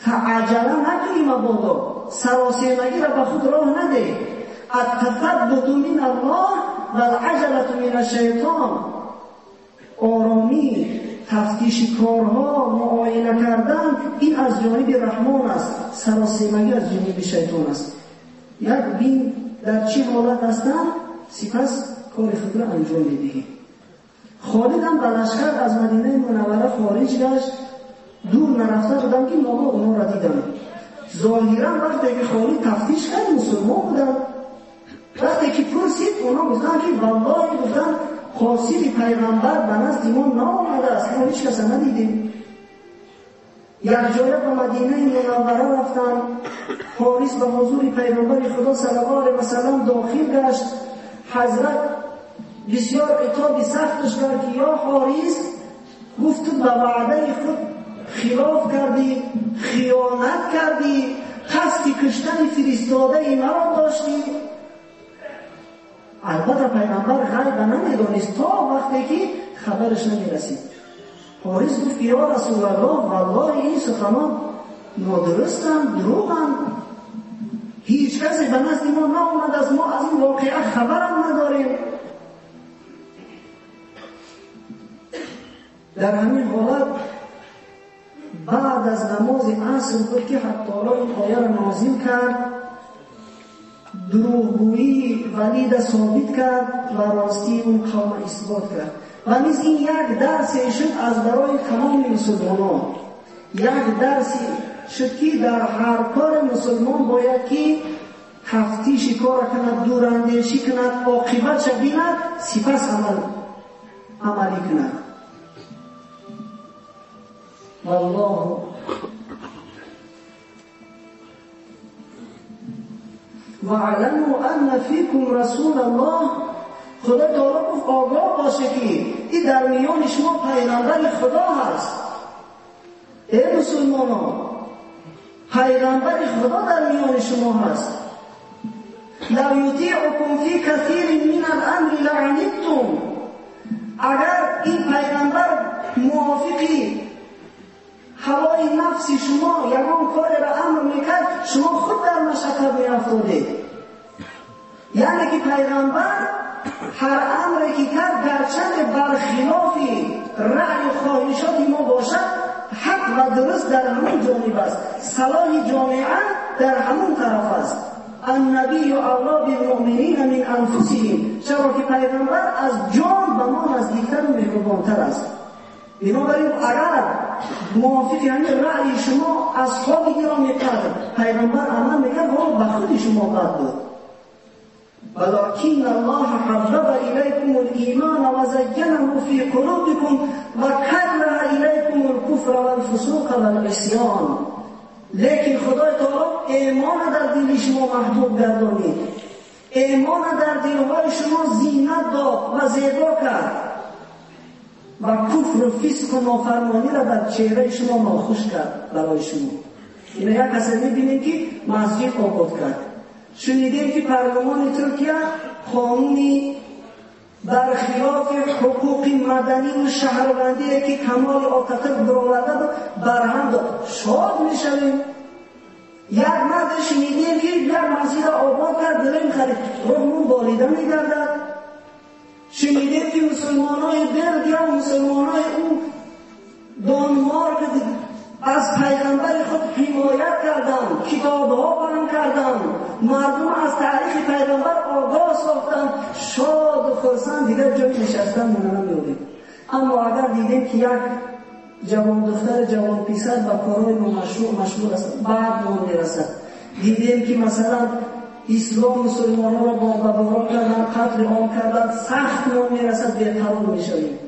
تعجله نکنی مبادا، سراسیمگی را به خود راه نده. التثبت من الله و العجله من الشیطان. آرامی، تفتیش کارها، معاینه کردن، این از جانب رحمان است، سراسیمگی از جانب شیطان است. یک بین در چه حالت هستند، سپس کار خود را انجام میدهیم. خالد هم به لشکر از مدینه منوره خارج گشت، دور نرفته بودن که ناگاه اونا را دیدن. ظاهرا وقتی که خالد تفتیش کرد مسلمان بودن. وقتی که پرسید اونا گفتن که والله گفتن قاصد پیغمبر به نزد ما نآمده است، ما هیچ کس ندیدیم. یک جایه به مدینه منوره رفتن. حارث به حضور پیغمبر خدا صلی الله علیه و سلم داخل گشت. حضرت بسیار عتاب سختش کرد که یا حارث، گفت تو به وعده خود خلاف کردی، خیانت کردی، قصد کشتن فرستاده مرا داشتی. البته پیغمبر غیب نمیدانست تا وقتی که خبرش نمیرسید. حارث گفت یا رسول الله والله این سخنان نادرستند، دروغند، هیچ کسی به نزد ما نآمده است، ما از این واقعه خبرم نداریم. در همین حالت بعد از نماز عصر بود که حتی این آیه را نازل کرد، دروغگویی ولید ثابت کرد و راستی اون قوم اثبات کرد. و نیز این یک درسی شد از برای تمام مسلمانان، یک درسی شد که در هر کار مسلمان باید که تفتیش کار کند، دوراندیشی کند، عاقبتش بیند، سپس عملی کند. والله وَاعْلَمُوا أَنَّ فِيكُمْ رَسُولَ اللَّهِ. خدا تعالی گفت آگاه باشه که این در میان شما پیغمبر خدا هست. ای مسلمانان، پیغمبر خدا در میان شما هست. لَوْ يُطِيعُكُمْ فِي كَثِيرٍ مِنَ الْأَمْرِ لَعَنِتُّمْ. اگر این پیغمبر موافقی هوای نفس شما یگان کار را امر میکرد، شما خود در مشقت میافتادید. یعنی که پیغمبر هر امری که کرد گرچه برخلاف رأی و خواهشات ما باشد، حق و درست در همون جانب است، صلاح جامعه در همون طرف است. النبی اولی بالمؤمنین من انفسهم. چرا که پیغمبر از جان به ما نزدیکتر و مهربانتر است. بنابراین اگر موافق همین رأی شما اصحاب دیگر را میکرد، پیغمبر عمل میکرد، و به خود شما بد بود. ولكن الله حبب إليكم الإيمان وزينه في قلوبكم وكره إليكم الكفر والفسوق والعصيان. لیکن خدای تعالی ایمان در دل شما محبوب گردانید، ایمان در دلهای شما زینت داد و زیبا کرد و کفر و فسق و نافرمانی را در چهره شما ناخوش کرد برای شما. این یک کسی می‌بینیم که مسجد آباد کرد. شنیدیم که پارلمان ترکیه قانونی برخلاف حقوق مدنی و شهروندی که کمال آتاتورک برآورده برهم داد. شاد میشویم. یک مرد شنیدیم که یک مسجد آباد کرد، دلیم خرید، روحمون بالیده میگردد. شنیدیم که مسلمانای بلگیا، مسلمانای اون دانمارک از پیغمبر خود حمایت کردند، کتاب‌ها بیان کردند، مردم از تاریخ پیغمبر آگاه ساختند. شاد و خرسند دیگر جای نشستن نمی‌یابیم. اما اگر دیدیم که یک جوان دختر جوان پسر با کارهای مشغول است، بعد نام میرسد. دیدیم که مثلا اسلام مسلمانان را بمباران کردن، قتل عام کردن، سخت نام میرسد، بی‌قرار میشویم.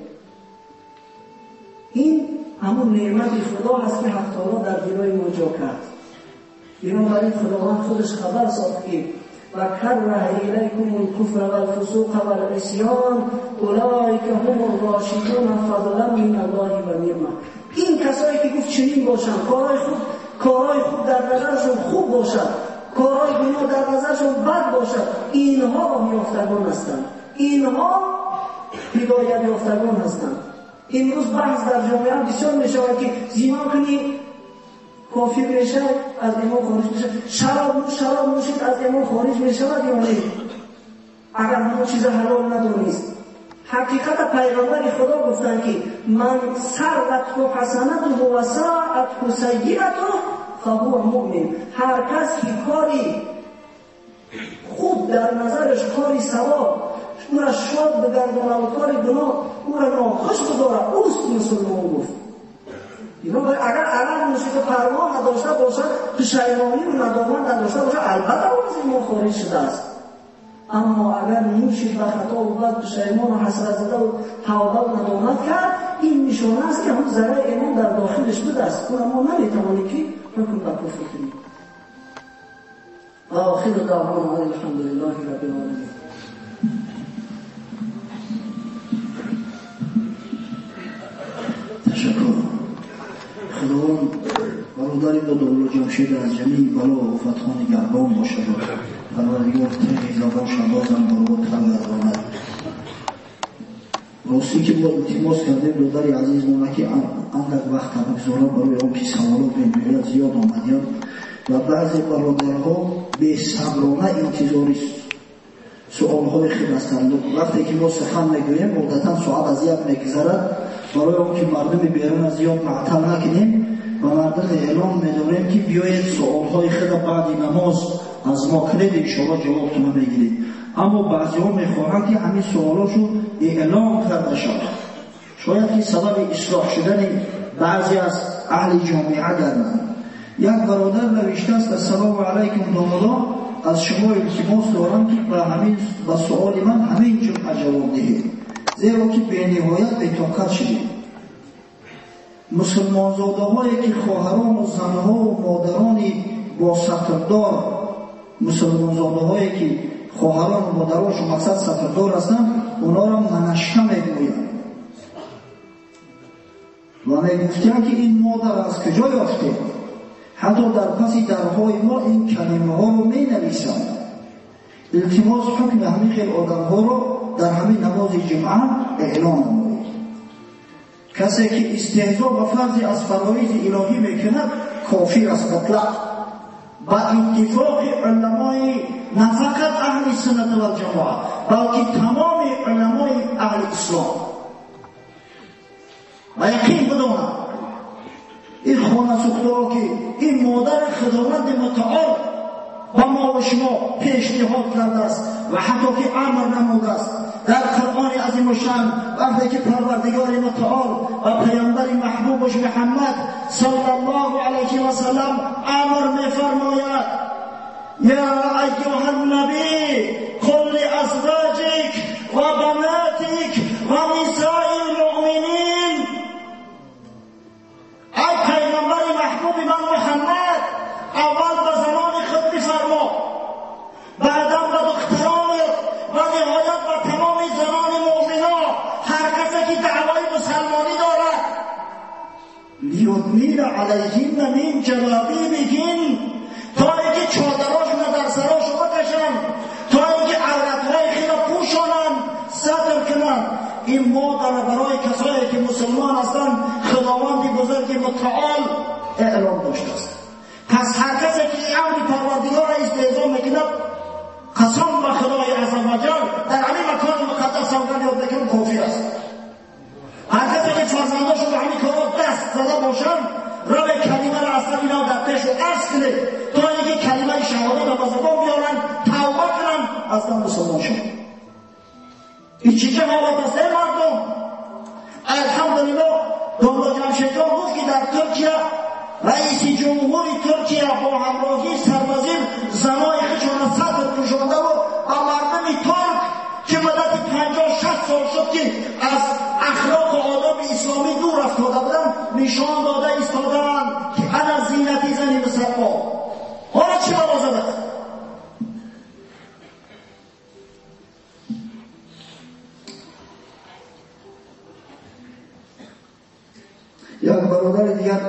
این همون نعمت خدا هست که حق تعالی در دلای ما جا کرد. بنابراین خداوند خودش خبر ساخت که و کره الیکم الکفر والفسوق والعصیان اولئک هم الراشدون فضلا من الله و نعمه. این کسایی که گفت چنین باشند، کارهای خوب در نظرشون خوب باشد، کارهای گناه در نظرشون بد باشد، اینها راه یافتگان هستند، اینها هدایت یافتگان هستند. امروز بحث در جامعه بسیار میشود که زنا کنی کافر میشه، از ایمان خارج میشه، شراب نوشید از ایمان خارج میشود یا نه؟ اگر همون چیز حلال ندانست. حقیقت پیغمبر خدا گفتن که من سرت حسنته و ساعت سیئته فهو مؤمن. هر کس که کاری خوب در نظرش، کاری ثواب او را شاد بگرداند و کار گناه او را ناخوش بدارد، اوست مسلمان گفت. اگر عقل موسیقی پروا نداشته باشد، پشیمانی و ندامت نداشته باشد، البته او از ایمان خارج شده است. اما اگر نوشید و خطا و بد پشیمان و حسرت زده و توبه و ندامت کرد، این نشانه است که همون ذره ایمان در داخلش بوده است. ما نمیتوانیم که حکم بر کفر کنیم. آخر دعوانا الحمدلله رب العالمین. تشکر. خداوند برادر دولت جمشید از جمیع بلا و آفت‌ها نگهبان باشد. پروردگار تیغ زبان شبازم برات خلق. راستی که با التماس کردیم برادر عزیز ما که اندک وقت بگذاره برای آن که سوالات بین زیاد آمدیم و بعضی برادرها به صبرانه انتظار سؤالهای خیلی هستند. وقتی که ما سخن میگوییم مدتاً ساعت از یک میگذرد، برای آن که مردم بیرون از زیاد معطل نکنیم و مردم اعلام می‌داریم که بیایید سؤالهای خیلی بعد نماز از ما کنید، انشاءالله جوابتون رو میگیرید. اما بعضی‌ها میخواهند که همین سوالاشو اعلام کرده شود، شاید که سبب اصلاح شدن بعضی از اهل جامعه گردند. یک برادر نوشته است: السلام علیکم دامادا، از شما التماس دارم که به سؤال من همین جمله جواب دهید، زیرا که به نهایت بی‌طاقت شدیم. مسلمان زاده هایی که خواهران و زنها و مادران با سطردار، مسلمان زاده هایی که خواهران و مادرانش مقصد سطردار هستند، اونا را منشته میگویند و میگفتند که این مادر از کجا یافته. حتی در پس درهای ما این کلمه ها رو می نویسند. التماس حکم همین خیل آدم ها رو در همین نماز جمعه اعلام نمایید. کسی که استهزا و فرض از فرایض الهی میکند کافر است مطلق، با اتفاق علمای نه فقط اهل سنت و جماعت بلکه تمام علمای اهل اسلام. و یقین بدانم این خانه سختارا که این مادر خداوند متعال با ما و شما پیشنهاد کرده است و حتی که امر نموده است در قرآن عظیم و شان، وقتی که پروردگار متعال و پیامبر محبوبش محمد صلی الله علیه و سلم امر می‌فرماید: یا ایها النبی قل لازواجک و بناتک و نساء المؤمنین، ای پیغمبر محبوب من محمد، اول به زنان خود بفرما، بعدا به دخترانت و نهایت به تمام زنان مؤمنان، هر کسی که دعوای مسلمانی دارد، لیدنین علیهن من جلابیبهن، تا اینکه چادراشون در سراشو بکشن، تا اینکه عورتهای خود پوشانن، ستر کنن. این مادر برای کسایی که مسلمان هستند خداوند بزرگ متعال اعلام داشته است. پس هر کسی که امر پروردگار استهزا میکند، قسم به خدای عزوجل در همین مکان مقدس سوگند یاد بکنم کافر است. هر کسی که فرزنداشو به همین کارا دست زده باشند، رب کلمه را اصلا اینا در پیش و عرض کنه تا اینکه کلمه شهادت را به زبان بیارن، توبه کنن، اصلا مسلمان شد. این چیزه حالات است مردم. الحمدلله دولت جمشیدان گفت که در ترکیه رئیس جمهور ترکیه با همراهی سربازی زنای خودشان صدر پوشانده و با مردم ترک که مدت 50-60 سال شد که از اخلاق و آداب اسلامی دور افتاده بودن، نشان داده ایستادند که انا زینت زن مسلمان. حالا چه مواظبت؟ یک برادر دیگر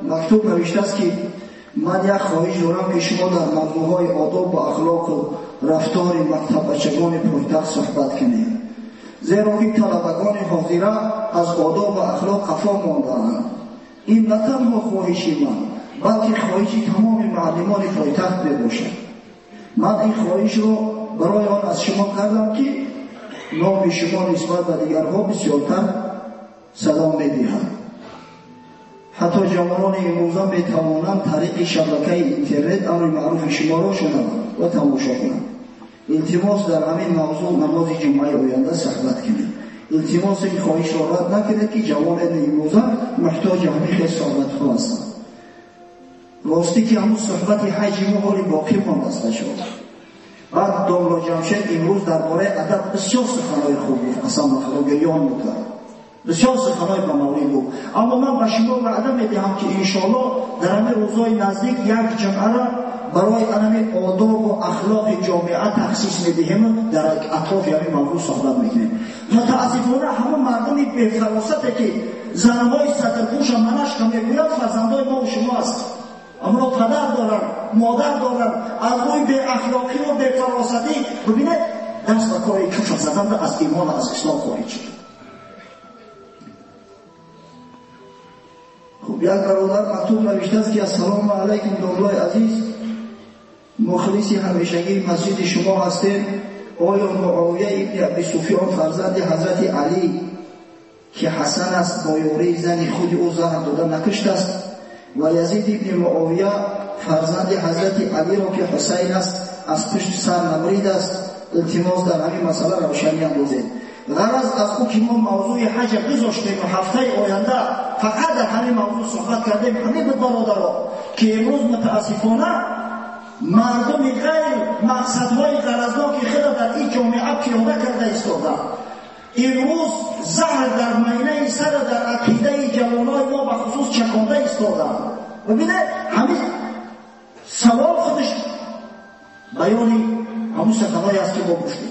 مکتوب نوشته است که من یک خواهش دارم که شما در موضوعهای آداب و اخلاق و رفتار مکتب بچگان پایتخت صحبت کنید، زیرا که طلبگان حاضره از آداب و اخلاق خفا مانده‌اند. این نه تنها خواهشی من بلکه خواهشی تمام معلمان پایتخت باشد. من این خواهش را برای آن از شما کردم که نام شما نسبت به دیگرها بسیارتر صدا می‌دهد. حتی جوانان امروزه میتوانند طریق شبکه اینترنت امر معروف شما را شنوند و تماشا کنند. التماس در همین موضوع نماز جمعه آینده صحبت کنید. التماس این خواهش را رد نکنید که جوانان امروزه محتاج همین صحبت ها هستند. راستی که همون صحبت حج ما حالی باقی مانده شد. بعد دولت جمشید امروز درباره ادب بسیار سخنهای خوب گفت، اصلا مخلوق یان میکرد، بسیار سخنهای به مورد بود. اما من به شما وعده میدهم که انشاءالله در همین روزهای نزدیک یک جمعه را برای همین آداب و اخلاق جامعه تخصیص میدهیم، در اطراف همین موضوع صحبت میکنیم. متاسفانه همه مردم بی‌فراسته که زنهای سطرپوش منش که میگوید فرزندای ما و شما است، اما پدر دارن، مادر دارن، از روی بی اخلاقی و بی‌فراستی ببینید دست به کار کفر زدن از ایمان از اسلام خارج شد. خب یک برادر مکتوب نوشته است که السلام علیکم دولای عزیز، مخلصی همیشگی مسجد شما هستیم. آیا معاویه ابن ابی سفیان فرزند حضرت علی که حسن است با یاری زن خود او زهر داده نکشته است و یزید ابن معاویه فرزند حضرت علی را که حسین است از پشت سر نبریده است؟ التماس در همین مسئله روشنی اندازید. غرض از او که ما موضوع حج گذاشتیم و هفته آینده فقط در همین موضوع صحبت کردیم. همین برادرها که امروز متاسفانه مردم غیر مقصدهای غرضناک خود در این جامعه پیاده کرده ایستادند. امروز زهر در مینه سر در عقیده جوانای ما به خصوص چکانده ایستادند. ببینید همین سوال خودش بیانی همون سخنهایی است که ما گفتیم.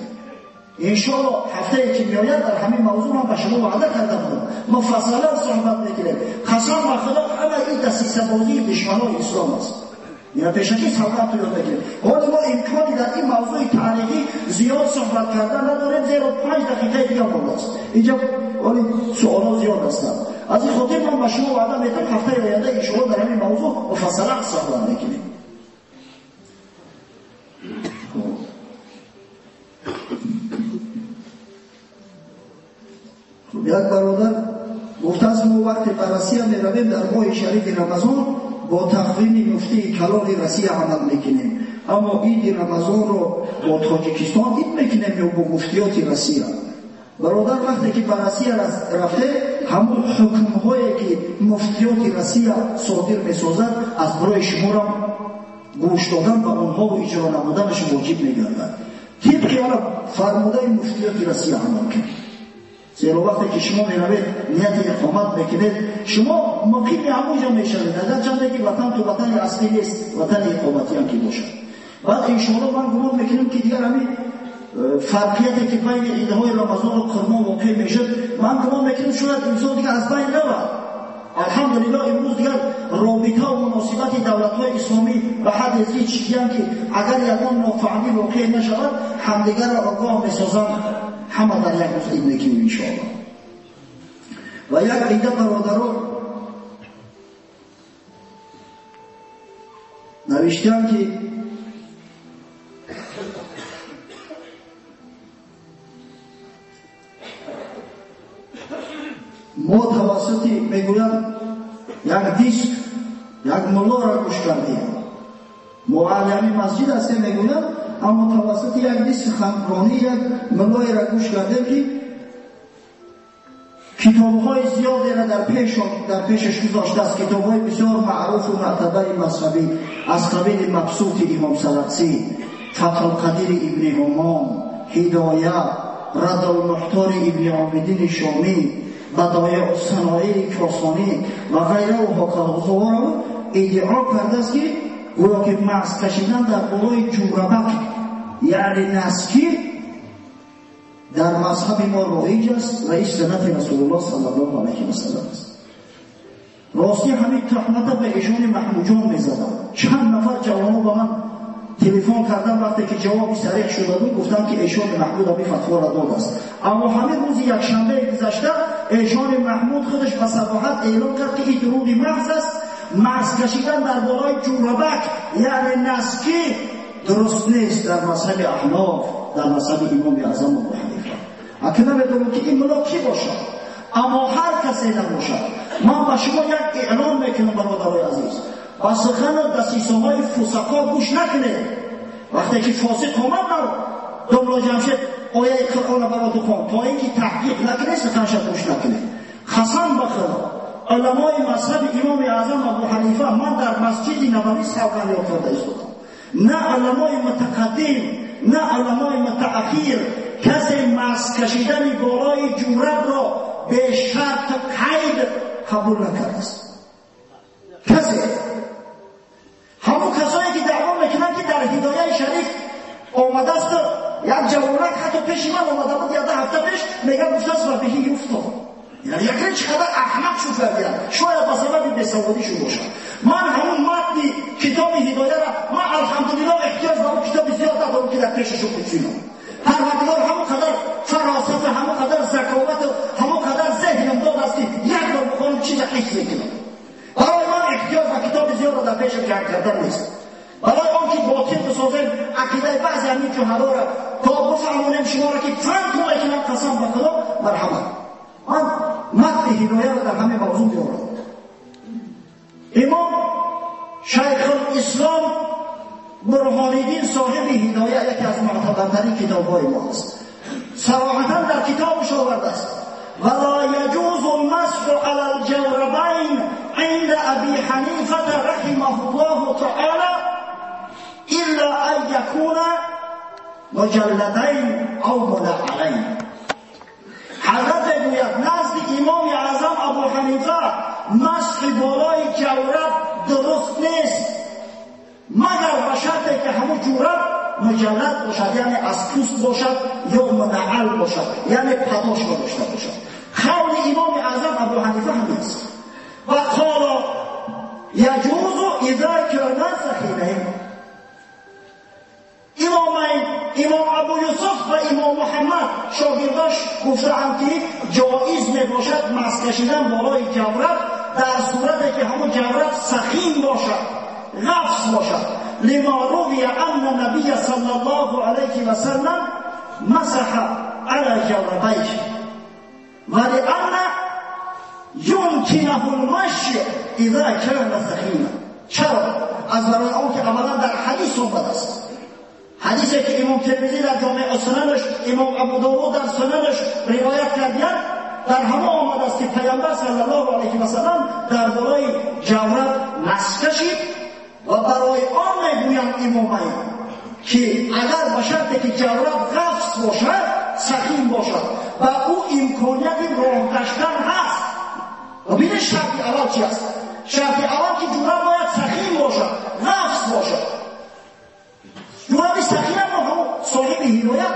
انشاءالله هفته که میآید در همین موضوع من به شما وعده کرده بودم مفصلا صحبت میکنیم. قسم به خدا همه این دسیسه بازی دشمنان اسلام است. یا پیشکی صحبت رو بگیریم. حالا ما امکانی در این موضوع تاریخی زیاد صحبت کردن نداریم، زیرا 5 دقیقه دیگه مونده. اینجا سوالات زیاد هستند. از این خاطر من به شما وعده میدم هفته آینده ان شاءالله در همین موضوع مفصلا صحبت میکنیم. یک برادر گفته است ما وقتی به روسیه میرویم در ماه شریف رمضان با تقویم مفتی کلان روسیه عمل میکنیم، اما عید رمضان رو با تاجیکستان عید میکنیم یا با مفتیات روسیه. برادر وقتی که به روسیه رفته همون حکم‌هایی که مفتیات روسیه صادر میسازد از برای شما را گوش دادن به آنها و اجرا نمودنش واجب میگردد. طبق حالا فرموده مفتیات رسی عمل کنید. زیرا وقتی که شما میروید نیت اقامت میکنید شما مقیم همونجا میشوید. اگر چند که وطن تو وطن اصلی نیست، وطن اقامتی هم که باشد. بعد انشاءالله من گمان میکنم که دیگر همین فرقیتی که بین عیدهای رمضان و قربان واقع میشد، من گمان میکنم شاید انسان دیگر از بین رود. الحمدلله امروز دیگر رابطه و مناسبت دولت‌های اسلامی به حد از این چیزی‌اند که اگر یکان نافهمی واقع نشود همدیگر را آگاه می‌سازند، همه در یک روز عید میکنیم انشاءالله. و یک عیده برادران نوشتند که ما توسط میگویم یک دیسک یک ملا را گوش کردیم. معلمی مسجد هستیم میگویم، اما توسط یک دیسک خمرانی یک ملای را گوش کردیم که کتاب‌های زیادی را در پیشش گذاشته است. کتاب‌های بسیار معروف و معتبر مذهبی از قبیل مبسوط امام سلطسی، فتح القدیر ابن همام، هدایه، رد المحتار ابن عابدین شامی، بدایع الصنایع کاسانی و غیره و حکاها را ادعا کرده است که گویا که مغز کشیدن در بالای جوربک یعنی نسکی در مذهب ما رایج است و این سنت رسول الله صلی الله علیه و سلم است. راستی همین تهمت به ایشان محمود جان می‌زدم. چند نفر جوانان با من تلفن کردن وقتی که جواب صریح شده بود گفتن که ایشان محمود همین فتوا را داده است. اما همین روز یکشنبه گذشته ایشان محمود خودش به صراحت اعلام کرد که این درود محض است. مغز کشیدن در بالای جوربک یعنی نسکی درست نیست در مذهب احناف، در مذهب امام اعظم ابو حنیفه. اگه نمیدونم که این ملا کی باشد، اما هر کسی نباشد. من به شما یک اعلام میکنم برادرای عزیز، با سخن دسیسه‌های فسقا گوش نکنید. وقتی که فاسق آمد در دملا جمشید آیه قرآن براتون خواند تا اینکه تحقیق نکنید سخنش گوش نکنید. قسم بخورم علمای مذهب امام اعظم ابو حنیفه من در مسجد نبوی سوگند یافته ایستادم. نه علمای متقدم نه علمای متأخر کسی مغز کشیدن بالای جورب را به شرط قید قبول نکرده است. کسی همون کسایی که دعوا میکنن که در هدایه شریف آمده است، یک جوانک حتی پیش من آمده بود 11 هفته پیش میگه گفته است و بهی افتاد. یعنی یکی چقدر احمق شوفر بیاد، شاید به سبب بیسوادی شو باشد. من همون متن کتاب هدایه را من الحمدلله احتیاج به اون کتاب زیاد ندارم که در پیششو بچینم. پروردگار همون قدر فراست و همون قدر ذکاوت و همون قدر ذهنم داد است که یک بار بخونم چیز حس میکنم. برای من احتیاج به کتاب زیاد را در پیشم جمع کردن نیست. برای آن که باطل بسازیم عقیده بعضی همین جهلا را تا بفهمونیم شما را که چند کنه که من قسم به خدا مرحمت. من متن هدایه را در همه موضوع بیارم. امام شیخ الاسلام برهان‌الدین صاحب هدایه یکی از معتبرترین کتاب‌های ما است. صراحتاً در کتابش آورده است ولا يجوز المسح على الجوربين عند ابي حنيفه رحمه الله تعالى الا ان يكون مجلدين او ملعلين. حضرت گوید نزد امام اعظم ابو حنیفه مسح بالای جورب درست نیست مگر به شرطی که همون جورب مجلد باشد، یعنی از پوست باشد یا منعل باشد، یعنی پداش داشته باشد. قول امام اعظم ابو حنیفه همین است. و قال یجوز اذا کان سخینین. امام ابو یوسف و امام محمد شاگرداش گفتند که جایز میباشد مسح کشیدن بالای جورب در صورتی که همون جورب سخین باشد، غفص باشد. لما روی ان نبی صلی الله علیه و سلم مسح علی جوربیه ولأن يمكنه المشي اذا كان سخینا. چرا؟ از برای آن که عملا در حدیث آمده است. حدیثی که امام ترمذی در جامع سننش، امام ابو داود در سننش روایت کردند، در همه آمده است که پیامبر صلی الله علیه و سلم در بالای جورب مسح کشید و برای آن میگویم امامین که اگر باشد که جورب قفص باشد سخیم باشد و او امکانیت راه گشتن هست. و ببینید شرط اول چی است؟ شرط اول که جورب باید سخیم باشد، قفص باشد. جورب سخیم ما صاحب هدایت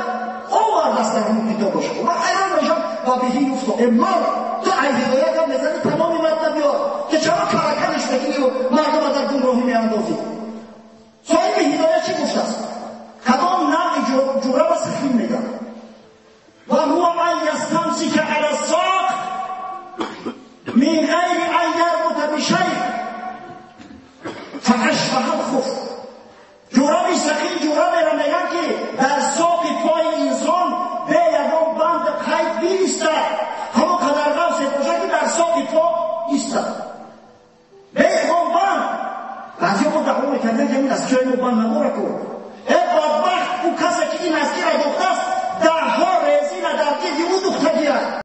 آورد است در همون کتاب باشد. و حیران باشد و به این افتاد امام تو ای هدایت هم بزنی تمامی مطلب بیار که چرا کرکرش بکنی و مردم در گمراهی میاندازی. صاحب هدایت چی گفته است؟ کدام نوع جورب سخیم میگن و هو من یستمسک علی الساق من غیر ان یربط بشیء فاشبه الخف. جورب سخیم جوربی را میگن که در ساق پای انسان به یکان بند قید بیستد، همون قدرگاه سید باشد که در ساق پا ایستد به یکان بند. بعضی ما دعوا میکردن که این از چای ما بند نماره کن